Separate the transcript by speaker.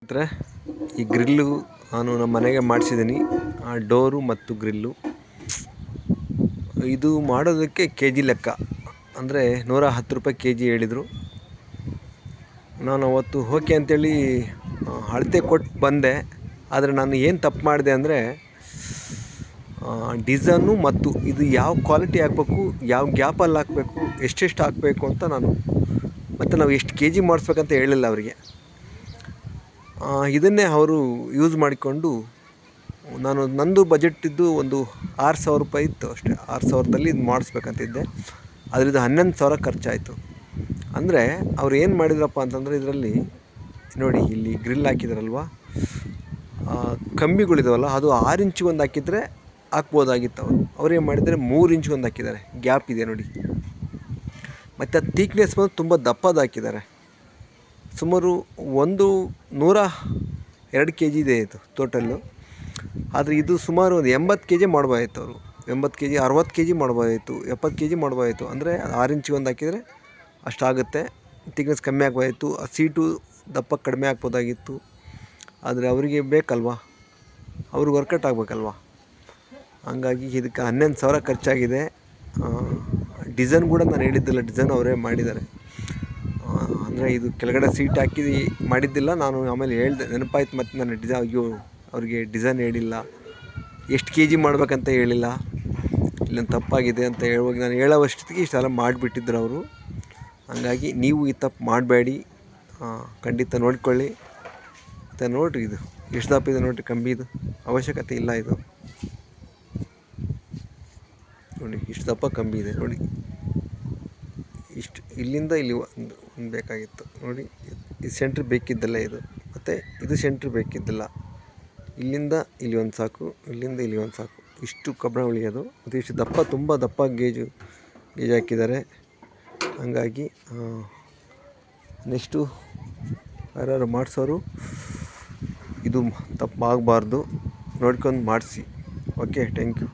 Speaker 1: ಸ್ನೇಹಿತರೆ, ಈ ಗ್ರಿಲ್ಲು ನಾನು ನಮ್ಮ ಮನೆಗೆ ಮಾಡಿಸಿದ್ದೀನಿ. ಆ ಡೋರು ಮತ್ತು ಗ್ರಿಲ್ಲು ಇದು ಮಾಡೋದಕ್ಕೆ ಕೆ ಜಿ ಲೆಕ್ಕ, ಅಂದರೆ 110 ರೂಪಾಯಿ ಕೆ ಜಿ ಹೇಳಿದರು. ನಾನು ಅವತ್ತು ಓಕೆ ಅಂತೇಳಿ ಅಳತೆ ಕೊಟ್ಟು ಬಂದೆ. ಆದರೆ ನಾನು ಏನು ತಪ್ಪು ಮಾಡಿದೆ ಅಂದರೆ, ಡಿಸೈನು ಮತ್ತು ಇದು ಯಾವ ಕ್ವಾಲಿಟಿ ಹಾಕಬೇಕು, ಯಾವ ಗ್ಯಾಪಲ್ಲಿ ಹಾಕಬೇಕು, ಎಷ್ಟೆಷ್ಟು ಹಾಕಬೇಕು ಅಂತ ಮತ್ತು ನಾವು ಎಷ್ಟು ಕೆ ಜಿ ಮಾಡಿಸ್ಬೇಕಂತ ಹೇಳಿಲ್ಲ ಅವರಿಗೆ. ಇದನ್ನೇ ಅವರು ಯೂಸ್ ಮಾಡಿಕೊಂಡು ನಂದು ಬಜೆಟ್ ಇದ್ದು ಒಂದು 6,000 ರೂಪಾಯಿ ಇತ್ತು ಅಷ್ಟೇ. 6,000ದಲ್ಲಿ ಇದು ಮಾಡಿಸ್ಬೇಕಂತಿದ್ದೆ. ಅದರಿಂದ 11,000 ಖರ್ಚಾಯಿತು. ಅಂದರೆ ಅವ್ರು ಏನು ಮಾಡಿದ್ರಪ್ಪ ಅಂತಂದರೆ, ಇದರಲ್ಲಿ ನೋಡಿ, ಇಲ್ಲಿ ಗ್ರಿಲ್ ಹಾಕಿದಾರಲ್ವ, ಕಂಬಿಗಳಿದಾವಲ್ಲ, ಅದು 6 ಇಂಚಿಗೆ ಒಂದು ಹಾಕಿದರೆ ಹಾಕ್ಬೋದಾಗಿತ್ತು. ಅವ್ರೇನು ಮಾಡಿದ್ದಾರೆ, 3 ಇಂಚಿಗೆ ಒಂದು ಹಾಕಿದ್ದಾರೆ. ಗ್ಯಾಪ್ ಇದೆ ನೋಡಿ. ಮತ್ತು ಅದು ಥಿಕ್ನೆಸ್ ಬಂದು ತುಂಬ ದಪ್ಪದ ಹಾಕಿದ್ದಾರೆ. ಸುಮಾರು 102 ಕೆ ಜಿ ಇದೆ ಇದು ಟೋಟಲ್ಲು. ಆದರೆ ಇದು ಸುಮಾರು ಒಂದು 80 ಕೆ ಜಿ ಮಾಡ್ಬೋದಾಯಿತು. ಅವರು 80 ಕೆ ಜಿ, 60 ಕೆ ಜಿ ಮಾಡ್ಬೋದಾಯಿತು, 70 ಕೆ ಜಿ ಮಾಡ್ಬೋದಾಯಿತು. ಅಂದರೆ 6 ಇಂಚಿಗೆ ಒಂದು ಹಾಕಿದರೆ ಅಷ್ಟಾಗುತ್ತೆ. ಥಿಕ್ನೆಸ್ ಕಮ್ಮಿ ಆಗ್ಬೋದಾಯಿತು. ಆ ಸೀಟು ದಪ್ಪ ಕಡಿಮೆ ಹಾಕ್ಬೋದಾಗಿತ್ತು. ಆದರೆ ಅವರಿಗೆ ಬೇಕಲ್ವ, ಅವ್ರಿಗೆ ವರ್ಕೌಟ್ ಆಗಬೇಕಲ್ವ. ಹಂಗಾಗಿ ಇದಕ್ಕೆ 11,000 ಖರ್ಚಾಗಿದೆ. ಡಿಸೈನ್ ಕೂಡ ನಾನು ಹೇಳಿದ್ದಿಲ್ಲ, ಡಿಸೈನ್ ಅವರೇ ಮಾಡಿದ್ದಾರೆ. ಅಂದರೆ ಇದು ಕೆಳಗಡೆ ಸೀಟ್ ಹಾಕಿ ಮಾಡಿದ್ದಿಲ್ಲ. ನಾನು ಆಮೇಲೆ ಹೇಳಿದೆ, ನೆನಪಾಯ್ತು. ಮತ್ತು ನಾನು ಅವ್ರಿಗೆ ಡಿಸೈನ್ ಹೇಳಿಲ್ಲ, ಎಷ್ಟು ಕೆ ಜಿ ಮಾಡ್ಬೇಕಂತ ಹೇಳಿಲ್ಲ, ಇಲ್ಲೊಂದು ತಪ್ಪಾಗಿದೆ ಅಂತ ಹೇಳುವಾಗ ನಾನು ಹೇಳೋವಷ್ಟೊತ್ತಿಗೆ ಇಷ್ಟೆಲ್ಲ ಮಾಡಿಬಿಟ್ಟಿದ್ರು ಅವರು. ಹಂಗಾಗಿ ನೀವು ಈ ತಪ್ಪು ಮಾಡಬೇಡಿ, ಖಂಡಿತ ನೋಡ್ಕೊಳ್ಳಿ. ಮತ್ತು ನೋಡಿರಿ, ಇದು ಎಷ್ಟು ದಪ್ಪ ಇದೆ ನೋಡಿರಿ. ಕಂಬಿ ಇದು ಅವಶ್ಯಕತೆ ಇಲ್ಲ. ಇದು ನೋಡಿ, ಇಷ್ಟು ದಪ್ಪ ಕಂಬಿ ಇದೆ ನೋಡಿ. ಇಷ್ಟು ಇಲ್ಲಿಂದ ಇಲ್ಲಿ ಒಂದು ಬೇಕಾಗಿತ್ತು ನೋಡಿ. ಇದು ಸೆಂಟ್ರ್ ಬೇಕಿದ್ದಿಲ್ಲ ಇದು, ಮತ್ತು ಇದು ಸೆಂಟ್ರ್ ಬೇಕಿದ್ದಿಲ್ಲ. ಇಲ್ಲಿಂದ ಇಲ್ಲಿ ಒಂದು ಸಾಕು, ಇಲ್ಲಿಂದ ಇಲ್ಲಿ ಒಂದು ಸಾಕು. ಇಷ್ಟು ಕಬ್ಬಣ ಉಳಿಯೋದು. ಮತ್ತು ಇಷ್ಟು ದಪ್ಪ, ತುಂಬ ದಪ್ಪ ಗೇಜ್ ಹಾಕಿದ್ದಾರೆ. ಹಂಗಾಗಿ ನೆಕ್ಸ್ಟು ಯಾರು ಮಾಡಿಸೋರು ಇದು ತಪ್ಪಾಗಬಾರ್ದು, ನೋಡ್ಕೊಂಡು ಮಾಡಿಸಿ. Okay, thank you.